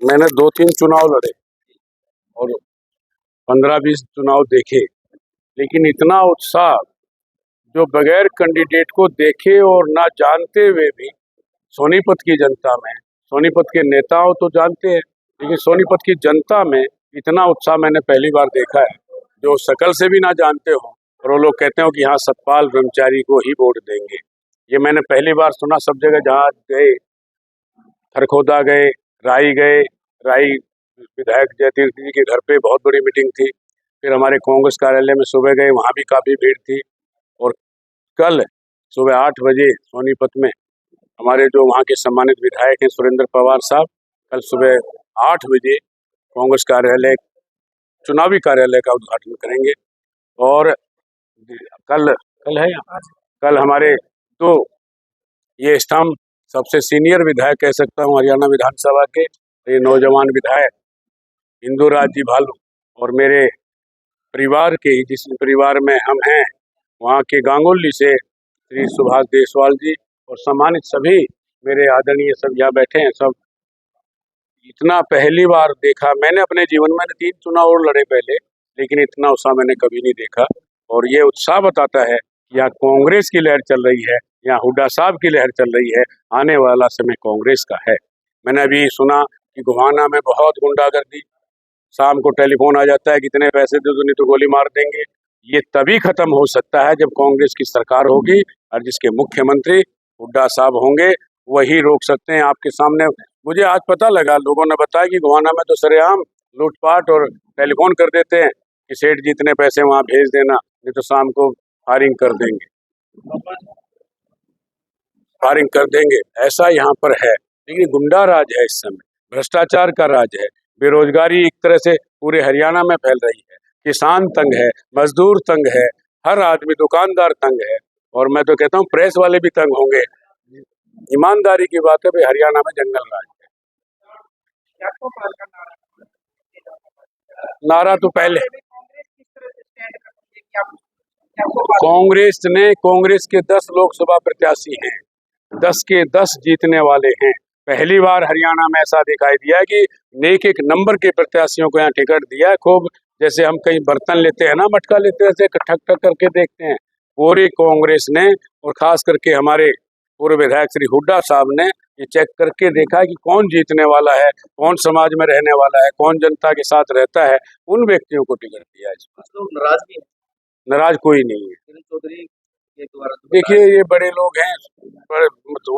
मैंने 2-3 चुनाव लड़े और 15-20 चुनाव देखे, लेकिन इतना उत्साह जो बगैर कैंडिडेट को देखे और ना जानते हुए भी सोनीपत की जनता में, सोनीपत के नेताओं तो जानते हैं, लेकिन सोनीपत की जनता में इतना उत्साह मैंने पहली बार देखा है, जो शकल से भी ना जानते हो और वो लोग कहते हो कि यहाँ सतपाल ब्रह्मचारी को ही वोट देंगे। ये मैंने पहली बार सुना। सब जगह जहाँ गए, खरखोदा गए, राई विधायक जयतीर्थ जी के घर पे बहुत बड़ी मीटिंग थी। फिर हमारे कांग्रेस कार्यालय में सुबह गए, वहाँ भी काफ़ी भीड़ थी। और कल सुबह 8 बजे सोनीपत में हमारे जो वहाँ के सम्मानित विधायक हैं सुरेंद्र पवार साहब, कल सुबह 8 बजे कांग्रेस कार्यालय, चुनावी कार्यालय का उद्घाटन करेंगे। और कल है यहाँ, कल हमारे तो ये स्तंभ सबसे सीनियर विधायक कह सकता हूँ हरियाणा विधानसभा के, ये नौजवान विधायक इंदुराज जी भालू और मेरे परिवार के ही, जिस परिवार में हम हैं, वहाँ के गांगुली से श्री सुभाष देशवाल जी और सम्मानित सभी मेरे आदरणीय सब यहाँ बैठे हैं। सब इतना पहली बार देखा मैंने अपने जीवन में। 3 चुनाव और लड़े पहले, लेकिन इतना उत्साह मैंने कभी नहीं देखा। और ये उत्साह बताता है यहाँ कांग्रेस की लहर चल रही है, यहाँ हुड्डा साहब की लहर चल रही है। आने वाला समय कांग्रेस का है। मैंने अभी सुना कि गोहाना में बहुत गुंडागर्दी, शाम को टेलीफोन आ जाता है कितने पैसे दे दो नहीं तो गोली मार देंगे। ये तभी खत्म हो सकता है जब कांग्रेस की सरकार होगी और जिसके मुख्यमंत्री हुड्डा साहब होंगे, वही रोक सकते हैं। आपके सामने मुझे आज पता लगा, लोगों ने बताया कि गोहाना में तो सरेआम लूटपाट और टेलीफोन कर देते हैं कि सेठ जी इतने पैसे वहाँ भेज देना नहीं तो शाम को फायरिंग कर देंगे। ऐसा यहाँ पर है, लेकिन गुंडा राज है इस समय, भ्रष्टाचार का राज है, बेरोजगारी एक तरह से पूरे हरियाणा में फैल रही है, किसान तंग है, मजदूर तंग है, हर आदमी, दुकानदार तंग है। और मैं तो कहता हूँ प्रेस वाले भी तंग होंगे। ईमानदारी की बात है भाई, हरियाणा में जंगल राज है। नारा तो पहले कांग्रेस के 10 लोकसभा प्रत्याशी हैं, 10 के 10 जीतने वाले हैं। पहली बार हरियाणा में ऐसा दिखाई दिया कि एक नंबर के प्रत्याशियों को यहाँ टिकट दिया है। खूब जैसे हम कहीं बर्तन लेते हैं ना, मटका लेते हैं, ऐसे ठक ठक करके देखते हैं। पूरी कांग्रेस ने और खास करके हमारे पूर्व विधायक श्री हुड्डा साहब ने ये चेक करके देखा कि कौन जीतने वाला है, कौन समाज में रहने वाला है, कौन जनता के साथ रहता है, उन व्यक्तियों को टिकट दिया है। इसमें नाराज कोई नहीं है। देखिए ये बड़े लोग हैं,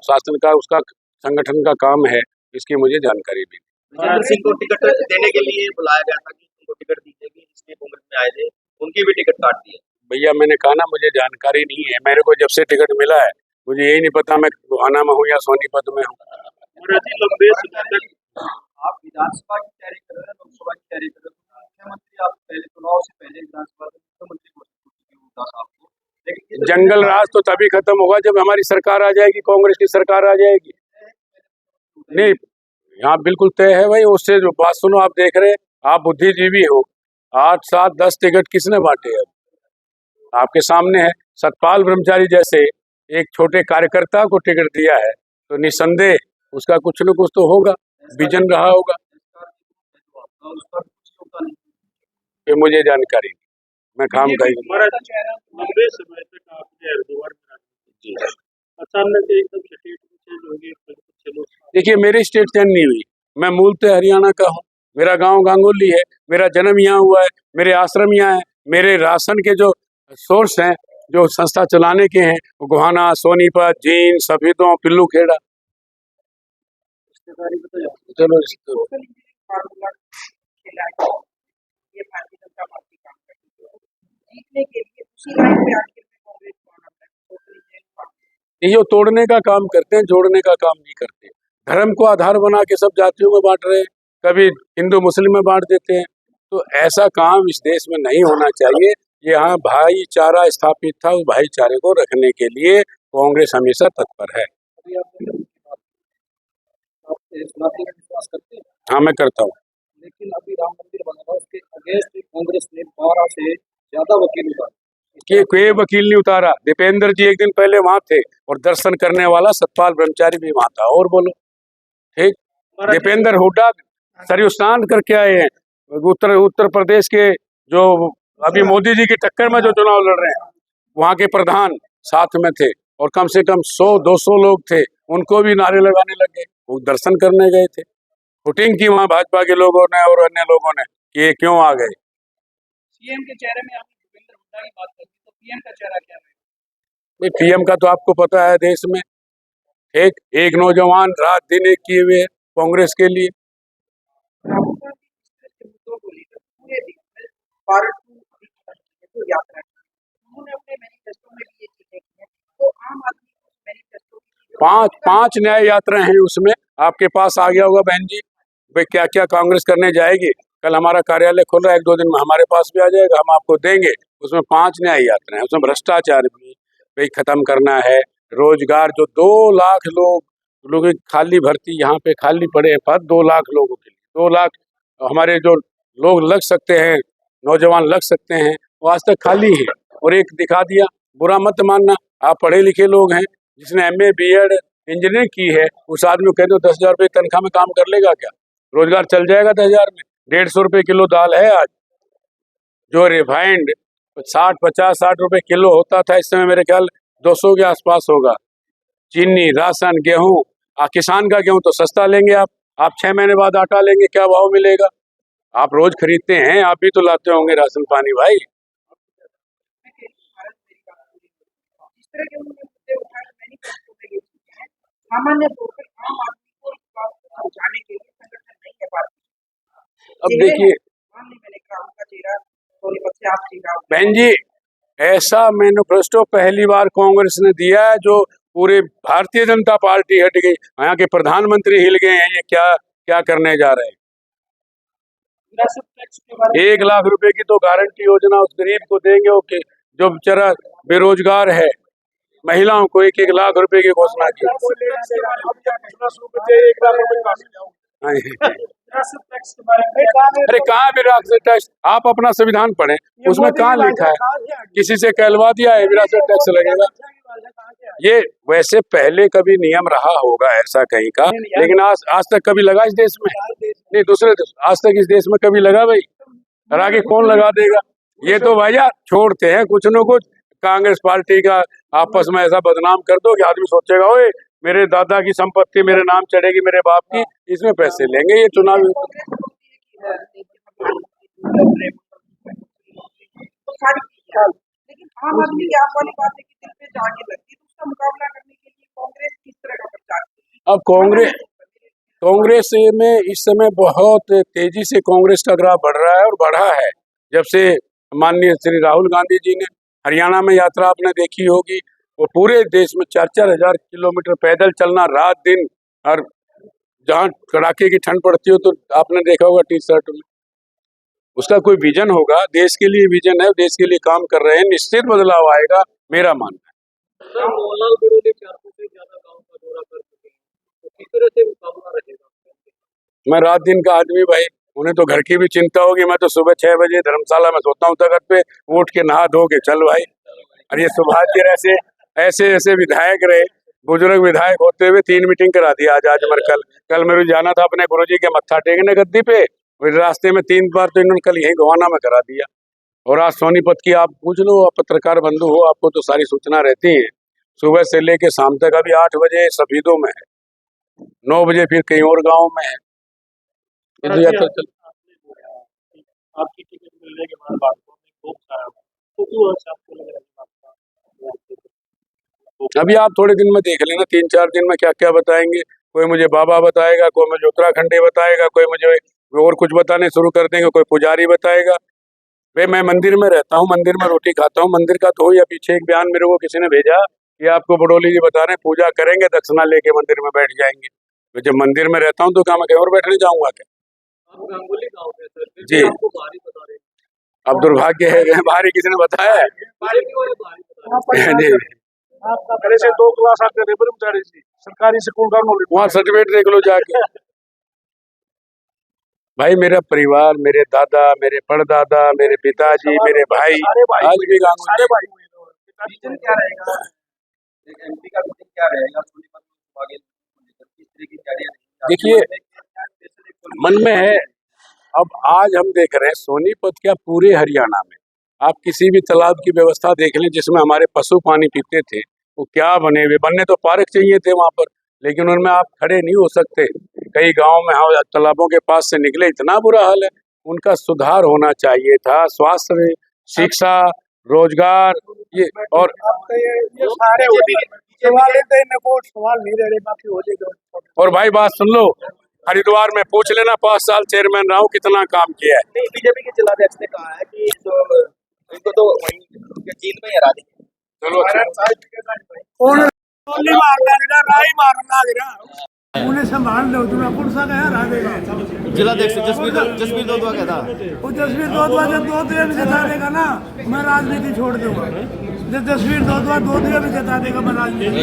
शासन का उसका संगठन का काम है, इसकी मुझे जानकारी भी। विजेंद्र सिंह को टिकट देने के लिए बुलाया गया था कि उनको टिकट दी जाएगी, इसलिए कांग्रेस में आए थे, उनकी भी टिकट काट दी है। भैया मैंने कहा ना, मुझे जानकारी नहीं है। मेरे को जब से टिकट मिला है मुझे यही नहीं पता मैं गोहाना में हूँ या सोनीपत में हूँ। लंबे समय तक आप विधानसभा की तैयारी कर रहे हैं, लोकसभा की तैयारी कर रहे हैं, मुख्यमंत्री आप पहले चुनाव से पहले विधानसभा में मुख्यमंत्री घोषित, जंगल राज तो तभी खत्म होगा जब हमारी सरकार आ जाएगी, कांग्रेस की सरकार आ जाएगी। नहीं, यहाँ बिल्कुल तय है भाई। उससे जो बात सुनो, आप देख रहे, आप बुद्धिजीवी हो, 8, 7, 10 टिकट किसने बांटे हैं? आपके सामने है। सतपाल ब्रह्मचारी जैसे एक छोटे कार्यकर्ता को टिकट दिया है तो निसंदेह उसका कुछ न कुछ तो होगा, विजन रहा होगा। ये मुझे जानकारी नहीं, मैं काम का ही। लंबे समय तक आपने हरिद्वार में अचानक एकदम स्टेट चेंज हो गई। देखिए मेरी स्टेट चेंज नहीं हुई, मैं मूलतः हरियाणा का हूँ। मेरा गांव गांगुली है, मेरा जन्म यहाँ हुआ है, मेरे आश्रम यहाँ है, मेरे राशन के जो सोर्स हैं, जो संस्था चलाने के हैं, वो गोहाना, सोनीपत, जींद, सफेदों, पिल्लू खेड़ा। चलो ये तोड़ने का काम करते हैं, जोड़ने का काम नहीं करते। धर्म को आधार बना के सब जातियों में बांट रहे हैं, कभी हिंदू मुस्लिम में बांट देते हैं। तो ऐसा काम इस देश में नहीं होना चाहिए। यहाँ भाईचारा स्थापित था, उस भाईचारे को रखने के लिए कांग्रेस हमेशा तत्पर है। हाँ मैं करता हूँ। लेकिन अभी राम मंदिर बन रहा है, उसके अगेंस्ट कांग्रेस ने 12 से ज्यादा वकील उतारे। कोई वकील नहीं उतारा। दीपेंद्र जी एक दिन पहले वहां थे और दर्शन करने वाला सतपाल ब्रह्मचारी भी वहां था। और बोलो, ठीक। दीपेंद्र हुड्डा सरयू स्नान करके आए हैं। उत्तर प्रदेश के जो अभी मोदी जी की टक्कर में जो चुनाव लड़ रहे हैं, वहाँ के प्रधान साथ में थे और कम से कम 100-200 लोग थे, उनको भी नारे लगाने लगे। वो दर्शन करने गए थे। वोटिंग की वहाँ भाजपा के लोगों ने और अन्य लोगों ने कि ये क्यों आ गए। सीएम के चेहरे में आपने भूपेंद्र हुड्डा की बात करी, तो पीएम का चेहरा क्या है? पीएम का तो आपको पता है, देश में एक नौजवान रात दिन एक किए हुए है कांग्रेस के लिए। राहुल गांधी के मुद्दों को लेकर पूरे देश में भारत को यात्रा की, उन्होंने अपने मैनिफेस्टो में भी ये चीजें की हैं, तो आम आदमी को मैनिफेस्टो पांच न्याय यात्राएं हैं उसमें, आपके पास आ गया होगा बहन जी। भाई क्या क्या कांग्रेस करने जाएगी। कल हमारा कार्यालय खुल रहा है, 1-2 दिन में हमारे पास भी आ जाएगा, हम आपको देंगे। उसमें 5 न्याय यात्राएं हैं। उसमें भ्रष्टाचार भी भाई खत्म करना है। रोजगार जो 2 लाख लोगों की खाली भर्ती यहाँ पे खाली पड़े हैं पद 2 लाख लोगों के लिए, 2 लाख हमारे जो लोग लग सकते हैं, नौजवान लग सकते हैं, वो आज तक खाली है। और एक दिखा दिया, बुरा मत मानना, आप पढ़े लिखे लोग हैं, जिसने MA BEd इंजीनियरिंग की है, उस आदमी को कह दो 10,000 रुपये तनख्वाह में काम कर लेगा क्या? रोजगार चल जाएगा 10,000 में? 150 रुपये किलो दाल है आज, जो रिफाइंड 50-60 रुपए किलो होता था, इस समय मेरे ख्याल 200 के आसपास होगा। चीनी, राशन, गेहूं, किसान का गेहूं तो सस्ता लेंगे आप 6 महीने बाद आटा लेंगे, क्या भाव मिलेगा? आप रोज खरीदते हैं, आप भी तो लाते होंगे राशन पानी भाई। सामान्य तौर पर आम आदमी को इस बात को समझाने के लिए संगठन नहीं है पाती। अब देखिए मैंने राहुल का चेहरा सोनीपत से आप चेहरा बहन जी, ऐसा मैनिफेस्टो पहली बार कांग्रेस ने दिया है जो पूरे भारतीय जनता पार्टी हट गई, यहाँ के प्रधानमंत्री हिल गए हैं। ये क्या क्या करने जा रहे हैं? 1 लाख रुपए की तो गारंटी योजना उस गरीब को देंगे, ओके, जो बेचारा बेरोजगार है। महिलाओं को 1-1 लाख रुपए की घोषणा की। अरे कहाँ विरासत टैक्स? आप अपना संविधान पढ़ें, उसमें कहाँ लिखा है? किसी से कहलवा दिया है विरासत टैक्स लगेगा? ये वैसे पहले कभी नियम रहा होगा ऐसा कहीं का, लेकिन आज तक कभी लगा इस देश में? नहीं, दूसरे देश आज तक इस देश में कभी लगा भाई? और आगे कौन लगा देगा? ये तो भैया छोड़ते हैं कुछ न कुछ कांग्रेस पार्टी का आपस में ऐसा बदनाम कर दो कि आदमी सोचेगा ओए मेरे दादा की संपत्ति मेरे नाम चढ़ेगी, मेरे बाप की, इसमें पैसे लेंगे ये चुनावी। लेकिन आम आदमी की आप वाली बात है कि दिल पे जाने लगती है, तो उसका मुकाबला करने के लिए कांग्रेस किस तरह का प्रचार करती है? अब कांग्रेस में इस समय बहुत तेजी से कांग्रेस का ग्राफ बढ़ रहा है और बढ़ा है जब से माननीय श्री राहुल गांधी जी ने हरियाणा में यात्रा आपने देखी होगी। वो पूरे देश में 4-4 हजार किलोमीटर पैदल चलना रात दिन, और जहाँ कड़ाके की ठंड पड़ती हो तो आपने देखा होगा टी-शर्ट में। उसका कोई विजन होगा, देश के लिए विजन है, देश के लिए काम कर रहे हैं, निश्चित बदलाव आएगा, मेरा मानना है। मैं रात दिन का आदमी भाई, उन्हें तो घर की भी चिंता होगी। मैं तो सुबह 6 बजे धर्मशाला में सोता हूँ तख्त पे, उठ के नहा धो के चल भाई। और ये सौभाग्य ऐसे विधायक रहे, बुजुर्ग विधायक होते हुए 3 मीटिंग करा दी आज मर कल मेरे जाना था अपने गुरुजी के मत्था टेकने गद्दी पे, रास्ते में 3 बार तो इन्होंने कल यही गोहाना में करा दिया। और आज सोनीपत की आप पूछ लो, आप पत्रकार बंधु हो, आपको तो सारी सूचना रहती है। सुबह से लेके शाम तक, अभी 8 बजे सफीदों में है, 9 बजे फिर कहीं और गाँव में है। आपकी टिकट मिलने के बाद अभी आप थोड़े दिन में देख लेना, 3-4 दिन में क्या क्या बताएंगे। कोई मुझे बाबा बताएगा, कोई मुझे उत्तराखंडी बताएगा, कोई मुझे और कुछ बताने शुरू कर देंगे, कोई पुजारी बताएगा। भाई मैं मंदिर में रहता हूँ, मंदिर में रोटी खाता हूँ, मंदिर का तो। या पीछे एक बयान मेरे को किसी ने भेजा कि आपको बडोली जी बता रहे हैं पूजा करेंगे, दक्षिणा लेके मंदिर में बैठ जाएंगे। तो जब मंदिर में रहता हूँ तो क्या मैं कहीं और बैठने जाऊंगा क्या? जी, अब दुर्भाग्य है, भारी किसी ने बताया है? जी, पहले से 2 क्लास आते थे ब्रह्मचारी जी, सरकारी स्कूल का वहाँ सर्टिफिकेट देख लो जाके। भाई मेरा परिवार, मेरे दादा, मेरे परदादा, मेरे पिताजी, मेरे भाई, आज भी सारे भाई विजन क्या रहेगा? एमपी का विजन क्या रहेगा? देखिए मन में है। अब आज हम देख रहे हैं सोनीपत क्या पूरे हरियाणा में आप किसी भी तालाब की व्यवस्था देख लें जिसमें हमारे पशु पानी पीते थे, वो क्या बने हुए, बनने तो पार्क चाहिए थे वहां पर, लेकिन उनमें आप खड़े नहीं हो सकते। कई गांव में हम तालाबों के पास से निकले, इतना बुरा हाल है। उनका सुधार होना चाहिए था। स्वास्थ्य में, शिक्षा, रोजगार, ये और ये सारे हो गए सवाल नहीं रह रहे, बाकी हो जाएगा। और भाई बात सुन लो, हरिद्वार में पूछ लेना, 5 साल चेयरमैन रहा हूँ, कितना काम किया है। नहीं, बीजेपी के जिलाध्यक्ष ने कहा है कि जो इनको तो वहीं जेल में ही हरा देंगे। चलो उन्हें संभाल लो, तुम्हें कौन सा गया हरा देगा। जिलाध्यक्ष जसवीर दौदवा क्या था? वो जसवीर दौदवा जब 2 दिया भी जिता देगा ना, मैं राजनीति छोड़ दूंगा। जब जसवीर दौदवा 2 दिया भी जिता देगा, मैं राजनीति